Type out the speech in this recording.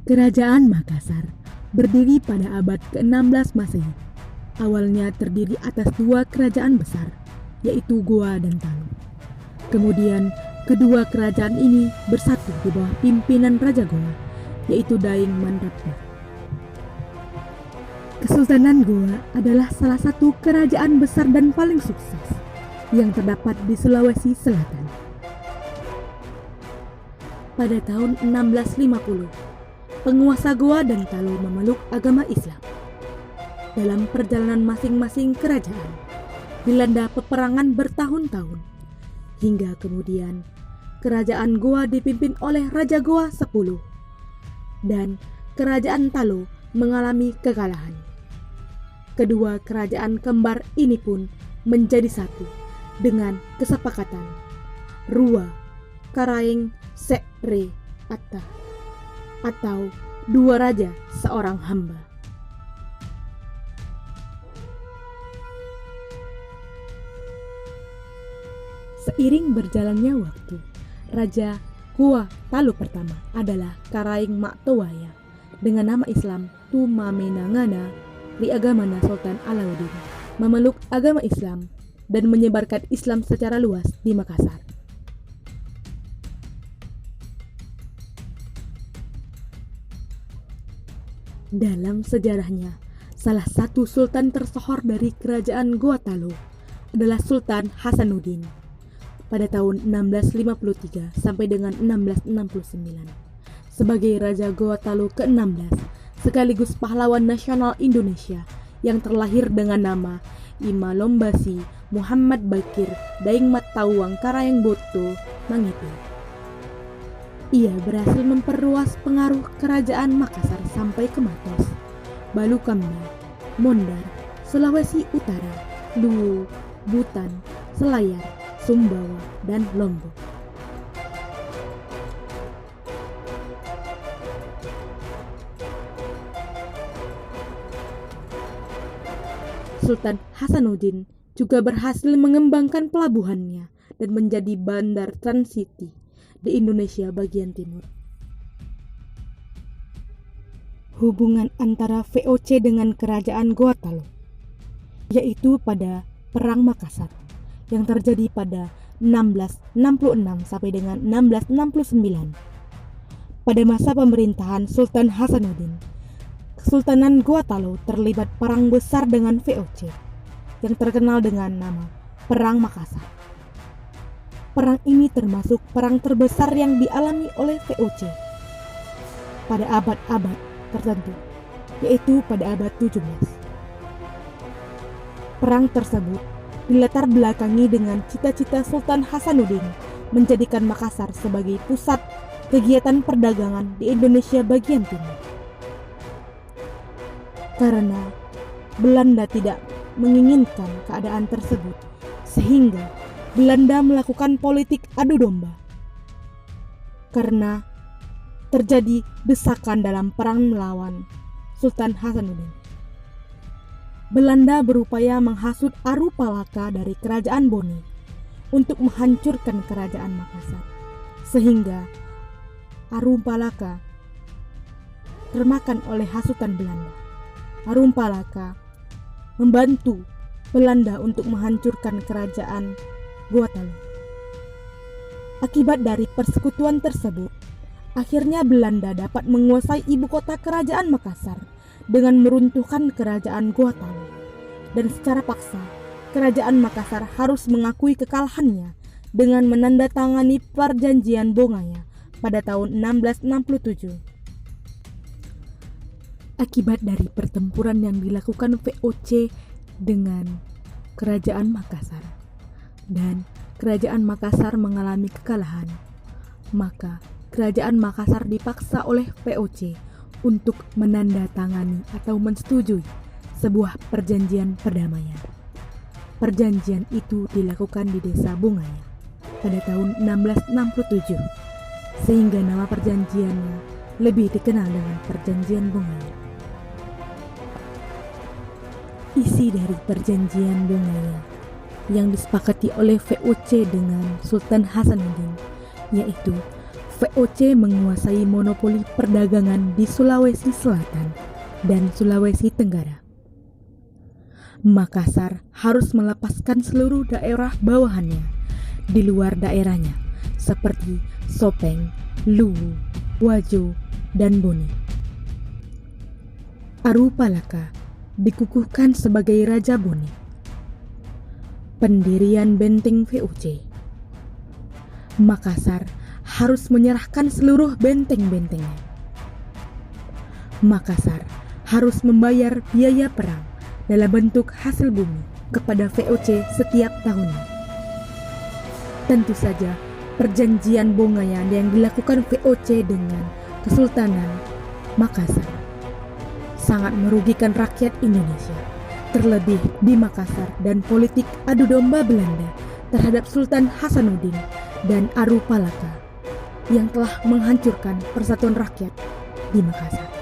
Kerajaan Makassar berdiri pada abad ke-16 Masehi. Awalnya terdiri atas dua kerajaan besar, yaitu Goa dan Talu. Kemudian, kedua kerajaan ini bersatu di bawah pimpinan Raja Goa, yaitu Daeng Mandrapura. Kesultanan Goa adalah salah satu kerajaan besar dan paling sukses yang terdapat di Sulawesi Selatan. Pada tahun 1650, penguasa Goa dan Talu memeluk agama Islam. Dalam perjalanan masing-masing kerajaan, dilanda peperangan bertahun-tahun, hingga kemudian kerajaan Goa dipimpin oleh Raja Goa X dan kerajaan Talu mengalami kekalahan. Kedua kerajaan kembar ini pun menjadi satu dengan kesepakatan Rua Karaeng Sekre Atta, atau dua raja seorang hamba. Seiring berjalannya waktu, Raja Goa Talu pertama adalah Karaeng Maktowaya dengan nama Islam Tumamenangana Riagamana Sultan Alauddin, memeluk agama Islam dan menyebarkan Islam secara luas di Makassar. Dalam sejarahnya, salah satu sultan tersohor dari kerajaan Goa Talu adalah Sultan Hasanuddin pada tahun 1653 sampai dengan 1669 sebagai Raja Goa Talu ke-16 sekaligus pahlawan nasional Indonesia yang terlahir dengan nama Ima Lombasi Muhammad Bakir Daeng Matawang Karaeng Boto Mangete. Ia berhasil memperluas pengaruh kerajaan Makassar sampai ke Matos, Balukamba, Mondar, Sulawesi Utara, Luwu, Butan, Selayar, Sumbawa, dan Lombok. Sultan Hasanuddin juga berhasil mengembangkan pelabuhannya dan menjadi bandar transiti di Indonesia bagian timur. Hubungan antara VOC dengan kerajaan Goa Talu, yaitu pada Perang Makassar yang terjadi pada 1666 sampai dengan 1669. Pada masa pemerintahan Sultan Hasanuddin, Kesultanan Goa Talu terlibat perang besar dengan VOC yang terkenal dengan nama Perang Makassar. Perang ini termasuk perang terbesar yang dialami oleh VOC pada abad-abad tertentu, yaitu pada abad 17. Perang tersebut dilatar belakangi dengan cita-cita Sultan Hasanuddin menjadikan Makassar sebagai pusat kegiatan perdagangan di Indonesia bagian timur. Karena Belanda tidak menginginkan keadaan tersebut, sehingga Belanda melakukan politik adu domba. Karena terjadi desakan dalam perang melawan Sultan Hasanuddin, Belanda berupaya menghasut Arupalaka dari kerajaan Boni untuk menghancurkan kerajaan Makassar, sehingga Arupalaka termakan oleh hasutan Belanda. Arupalaka membantu Belanda untuk menghancurkan kerajaan Goa Talu. Akibat dari persekutuan tersebut, akhirnya Belanda dapat menguasai ibu kota kerajaan Makassar dengan meruntuhkan kerajaan Goa Talu. Dan secara paksa, kerajaan Makassar harus mengakui kekalahannya dengan menandatangani perjanjian Bongaya pada tahun 1667. Akibat dari pertempuran yang dilakukan VOC dengan kerajaan Makassar dan kerajaan Makassar mengalami kekalahan, maka kerajaan Makassar dipaksa oleh VOC untuk menandatangani atau menyetujui sebuah perjanjian perdamaian. Perjanjian itu dilakukan di desa Bongaya pada tahun 1667, sehingga nama perjanjiannya lebih dikenal dengan Perjanjian Bongaya. Isi dari perjanjian Bongaya yang disepakati oleh VOC dengan Sultan Hasanuddin, yaitu VOC menguasai monopoli perdagangan di Sulawesi Selatan dan Sulawesi Tenggara. Makassar harus melepaskan seluruh daerah bawahannya di luar daerahnya seperti Sopeng, Luwu, Wajo, dan Bone. Aru Palaka dikukuhkan sebagai Raja Bone. Pendirian benteng VOC. Makassar harus menyerahkan seluruh benteng-bentengnya. Makassar harus membayar biaya perang dalam bentuk hasil bumi kepada VOC setiap tahunnya. Tentu saja, perjanjian Bongayan yang dilakukan VOC dengan Kesultanan Makassar sangat merugikan rakyat Indonesia, terlebih di Makassar, dan politik adu domba Belanda terhadap Sultan Hasanuddin dan Aru Palaka yang telah menghancurkan persatuan rakyat di Makassar.